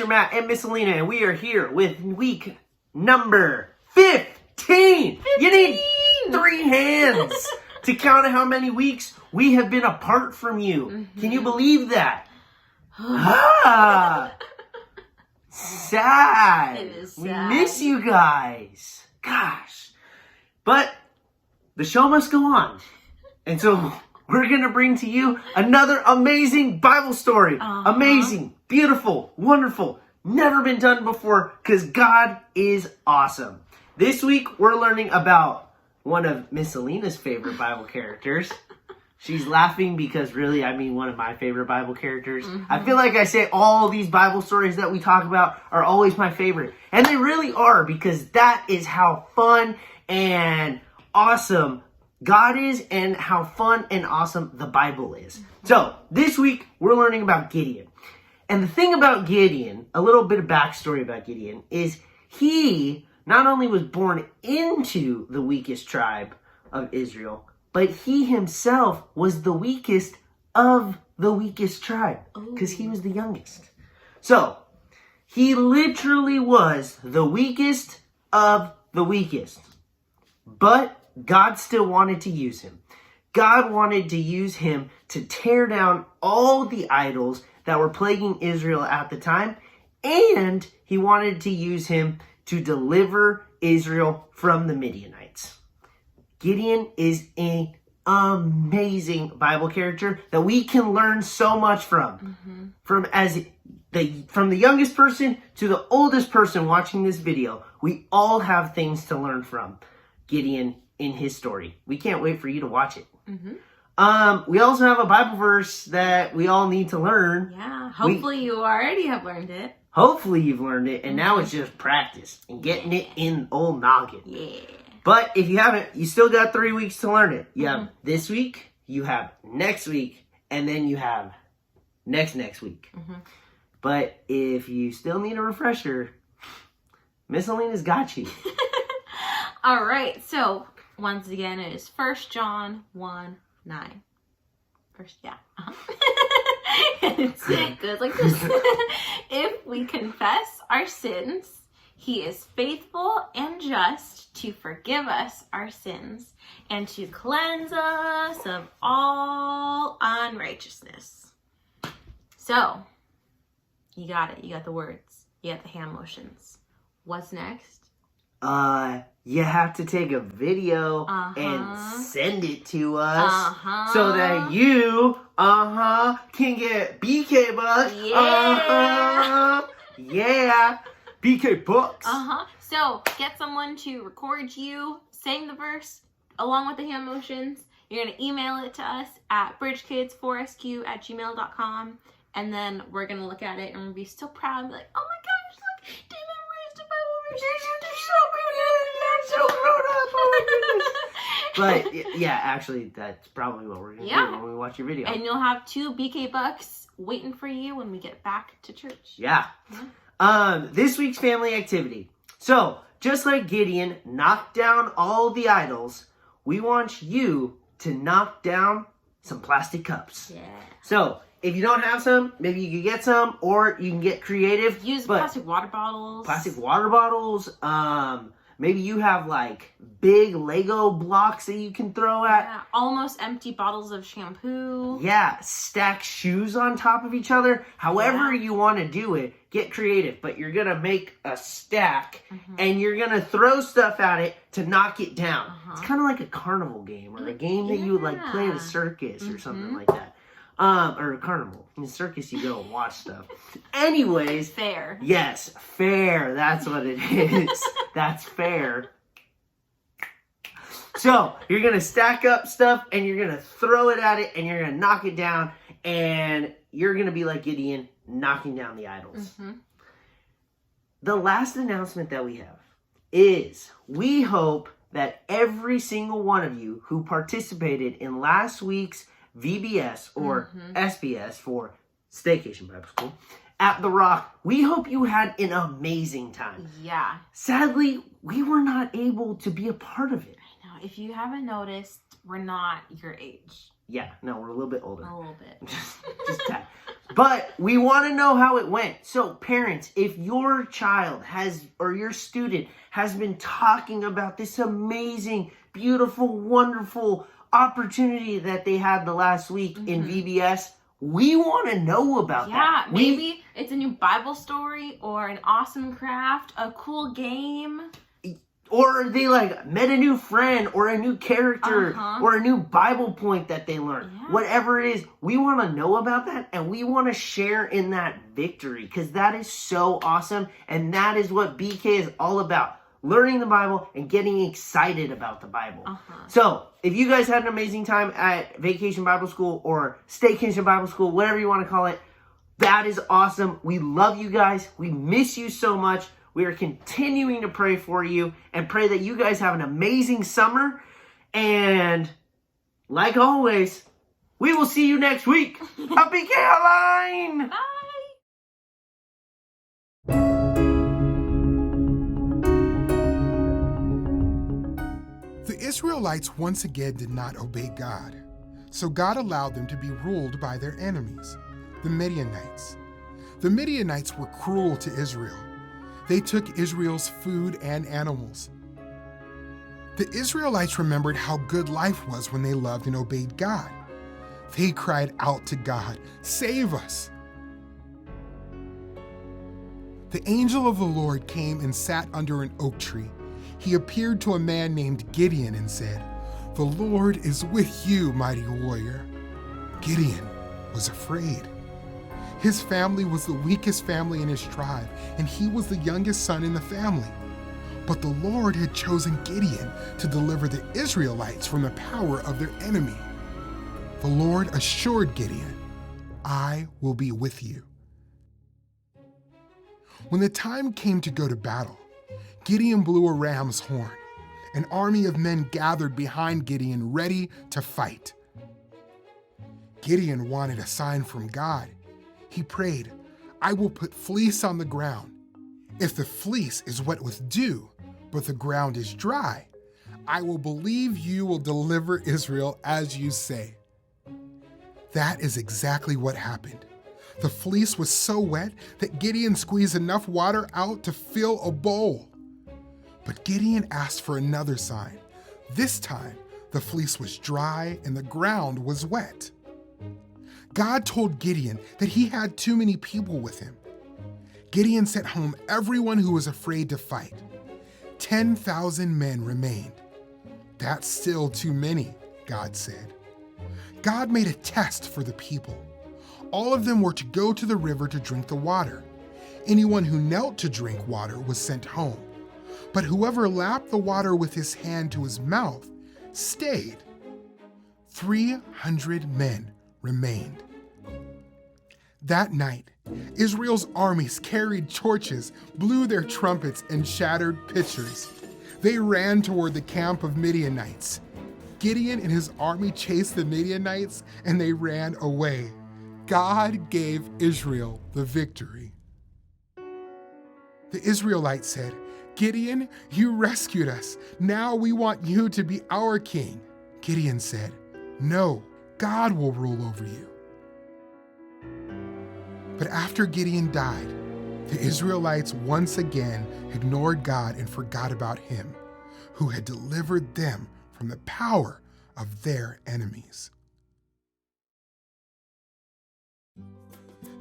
Pastor Matt and Miss Alina, and we are here with week number 15. You need 3 hands to count how many weeks we have been apart from you. Mm-hmm. Can you believe that? Sad. It is sad. We miss you guys. Gosh. But the show must go on. And so we're going to bring to you another amazing Bible story. Amazing, beautiful, wonderful, never been done before, because God is awesome. This week, we're learning about one of Miss Alina's favorite Bible characters. She's laughing because really, I mean, one of my favorite Bible characters. Mm-hmm. I feel like I say all these Bible stories that we talk about are always my favorite. And they really are, because that is how fun and awesome God is and how fun and awesome the Bible is. Mm-hmm. So, this week, we're learning about Gideon. And the thing about Gideon, a little bit of backstory about Gideon, is he not only was born into the weakest tribe of Israel, but he himself was the weakest of the weakest tribe, because he was the youngest. So, he literally was the weakest of the weakest. But God still wanted to use him. God wanted to use him to tear down all the idols that were plaguing Israel at the time, and he wanted to use him to deliver Israel from the Midianites. Gideon is an amazing Bible character that we can learn so much from. Mm-hmm. From the youngest person to the oldest person watching this video, we all have things to learn from Gideon in his story. We can't wait for you to watch it. Mm-hmm. We also have a Bible verse that we all need to learn. Yeah, hopefully you already have learned it. Hopefully you've learned it, and now it's just practice and getting it in old noggin. Yeah. But if you haven't, you still got 3 weeks to learn it. You have this week, you have next week, and then you have next week. Mm-hmm. But if you still need a refresher, Miss Alina's got you. All right, so once again, it is 1 John 1:9. First, yeah. And it goes like this. If we confess our sins, he is faithful and just to forgive us our sins and to cleanse us of all unrighteousness. So, you got it. You got the words. You got the hand motions. What's next? You have to take a video and send it to us so that you, can get BK bucks. Yeah. Yeah. BK bucks. So, get someone to record you saying the verse along with the hand motions. You're going to email it to us at bridgekids4sq@gmail.com. And then we're going to look at it and we'll be so proud and be like, oh my gosh, look, they memorized the Bible verses. But yeah, actually, that's probably what we're going to do when we watch your video. And you'll have 2 BK bucks waiting for you when we get back to church. Yeah. This week's family activity. So, just like Gideon knocked down all the idols, we want you to knock down some plastic cups. Yeah. So, if you don't have some, maybe you can get some, or you can get creative. Use plastic water bottles. Plastic water bottles. Maybe you have like big Lego blocks that you can throw at. Yeah, almost empty bottles of shampoo. Yeah, stack shoes on top of each other. However you want to do it, get creative. But you're going to make a stack and you're going to throw stuff at it to knock it down. It's kind of like a carnival game or a game that you would like play at a circus or something like that. Or a carnival. In a circus, you go and watch stuff. Anyways. Fair. Yes, fair. That's what it is. That's fair. So, you're going to stack up stuff, and you're going to throw it at it, and you're going to knock it down, and you're going to be like Gideon, knocking down the idols. The last announcement that we have is we hope that every single one of you who participated in last week's VBS or SBS for Staycation Bible School at The Rock, we hope you had an amazing time. Yeah. Sadly, we were not able to be a part of it. I know. If you haven't noticed, we're not your age. Yeah, no, we're a little bit older. A little bit. Just that. But we want to know how it went. So parents, if your child has, or your student has been talking about this amazing, beautiful, wonderful opportunity that they had the last week in VBS, we want to know about that. Yeah, maybe it's a new Bible story or an awesome craft, a cool game. Or they like met a new friend or a new character or a new Bible point that they learned. Yeah. Whatever it is, we want to know about that and we want to share in that victory because that is so awesome. And that is what BK is all about. Learning the Bible and getting excited about the Bible. So if you guys had an amazing time at Vacation Bible School or Staycation Bible School, whatever you want to call it, that is awesome. We love you guys. We miss you so much. We are continuing to pray for you and pray that you guys have an amazing summer. And like always, we will see you next week. Happy Caroline! Bye! The Israelites once again did not obey God, so God allowed them to be ruled by their enemies, the Midianites. The Midianites were cruel to Israel. They took Israel's food and animals. The Israelites remembered how good life was when they loved and obeyed God. They cried out to God, "Save us!" The angel of the Lord came and sat under an oak tree. He appeared to a man named Gideon and said, "The Lord is with you, mighty warrior." Gideon was afraid. His family was the weakest family in his tribe, and he was the youngest son in the family. But the Lord had chosen Gideon to deliver the Israelites from the power of their enemy. The Lord assured Gideon, "I will be with you." When the time came to go to battle, Gideon blew a ram's horn. An army of men gathered behind Gideon, ready to fight. Gideon wanted a sign from God. He prayed, "I will put fleece on the ground. If the fleece is wet with dew, but the ground is dry, I will believe you will deliver Israel as you say." That is exactly what happened. The fleece was so wet that Gideon squeezed enough water out to fill a bowl. But Gideon asked for another sign. This time, the fleece was dry and the ground was wet. God told Gideon that he had too many people with him. Gideon sent home everyone who was afraid to fight. 10,000 men remained. "That's still too many," God said. God made a test for the people. All of them were to go to the river to drink the water. Anyone who knelt to drink water was sent home. But whoever lapped the water with his hand to his mouth stayed. 300 men remained. That night, Israel's armies carried torches, blew their trumpets, and shattered pitchers. They ran toward the camp of Midianites. Gideon and his army chased the Midianites, and they ran away. God gave Israel the victory. The Israelites said, "Gideon, you rescued us. Now we want you to be our king." Gideon said, "No, God will rule over you." But after Gideon died, the Israelites once again ignored God and forgot about him, who had delivered them from the power of their enemies.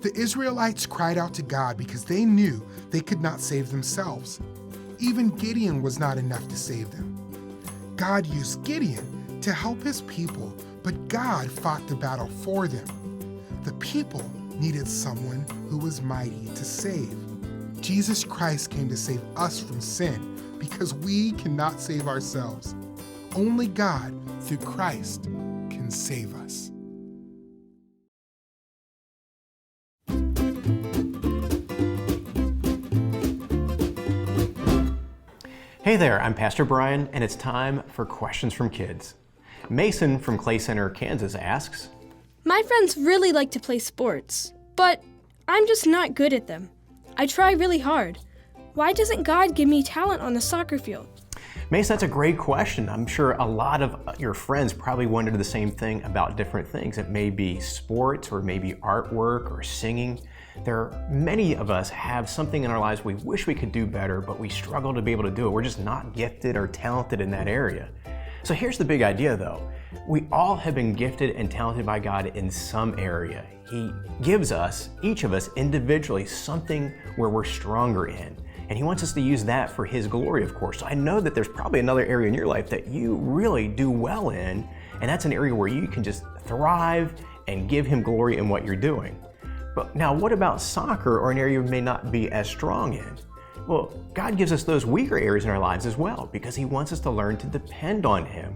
The Israelites cried out to God because they knew they could not save themselves. Even Gideon was not enough to save them. God used Gideon to help his people, but God fought the battle for them. The people needed someone who was mighty to save. Jesus Christ came to save us from sin because we cannot save ourselves. Only God, through Christ, can save us. Hey there, I'm Pastor Brian, and it's time for Questions from Kids. Mason from Clay Center, Kansas asks, My friends really like to play sports, but I'm just not good at them. I try really hard. Why doesn't God give me talent on the soccer field? Mason, that's a great question. I'm sure a lot of your friends probably wondered the same thing about different things. It may be sports or maybe artwork or singing. Many of us have something in our lives we wish we could do better, but we struggle to be able to do it. We're just not gifted or talented in that area. So here's the big idea though. We all have been gifted and talented by God in some area. He gives us, each of us individually, something where we're stronger in. And He wants us to use that for His glory, of course. So I know that there's probably another area in your life that you really do well in, and that's an area where you can just thrive and give Him glory in what you're doing. But now what about soccer, or an area you may not be as strong in? Well, God gives us those weaker areas in our lives as well, because He wants us to learn to depend on Him.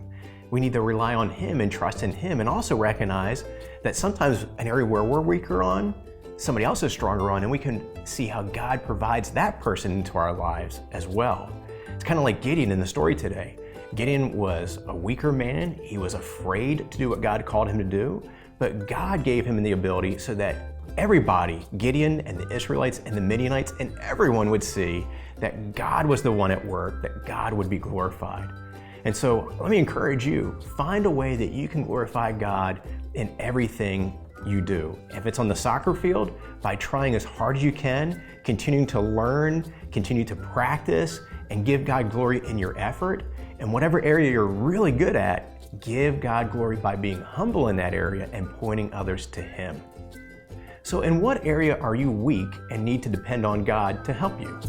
We need to rely on Him and trust in Him, and also recognize that sometimes an area where we're weaker on, somebody else is stronger on, and we can see how God provides that person into our lives as well. It's kind of like Gideon in the story today. Gideon was a weaker man. He was afraid to do what God called him to do, but God gave him the ability so that everybody, Gideon and the Israelites and the Midianites and everyone, would see that God was the one at work, that God would be glorified. And so let me encourage you, find a way that you can glorify God in everything you do. If it's on the soccer field, by trying as hard as you can, continuing to learn, continue to practice, and give God glory in your effort. And whatever area you're really good at, give God glory by being humble in that area and pointing others to Him. So in what area are you weak and need to depend on God to help you?